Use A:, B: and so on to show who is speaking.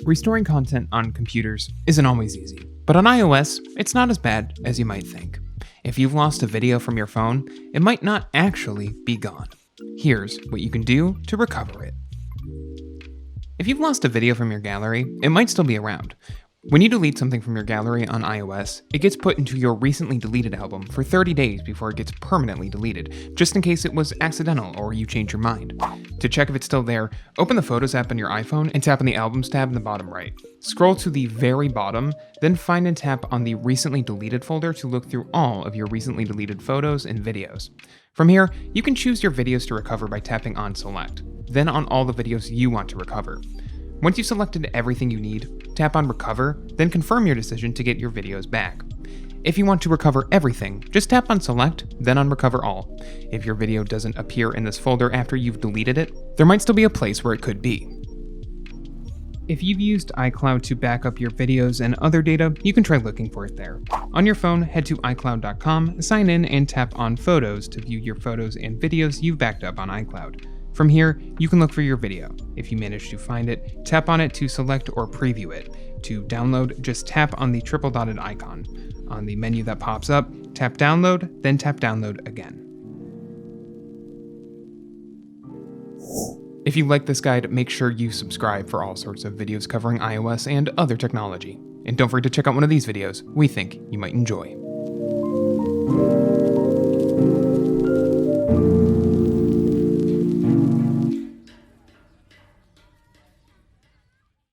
A: Restoring content on computers isn't always easy, but on iOS, it's not as bad as you might think. If you've lost a video from your phone, it might not actually be gone. Here's what you can do to recover it. If you've lost a video from your gallery, it might still be around. When you delete something from your gallery on iOS, it gets put into your recently deleted album for 30 days before it gets permanently deleted, just in case it was accidental or you change your mind. To check if it's still there, open the Photos app on your iPhone and tap on the Albums tab in the bottom right. Scroll to the very bottom, then find and tap on the Recently Deleted folder to look through all of your recently deleted photos and videos. From here, you can choose your videos to recover by tapping on Select, then on all the videos you want to recover. Once you've selected everything you need, tap on Recover, then confirm your decision to get your videos back. If you want to recover everything, just tap on Select, then on Recover All. If your video doesn't appear in this folder after you've deleted it, there might still be a place where it could be. If you've used iCloud to back up your videos and other data, you can try looking for it there. On your phone, head to iCloud.com, sign in, and tap on Photos to view your photos and videos you've backed up on iCloud. From here, you can look for your video. If you manage to find it, tap on it to select or preview it. To download, just tap on the triple dotted icon. On the menu that pops up, tap Download, then tap Download again. If you like this guide, make sure you subscribe for all sorts of videos covering iOS and other technology. And don't forget to check out one of these videos we think you might enjoy.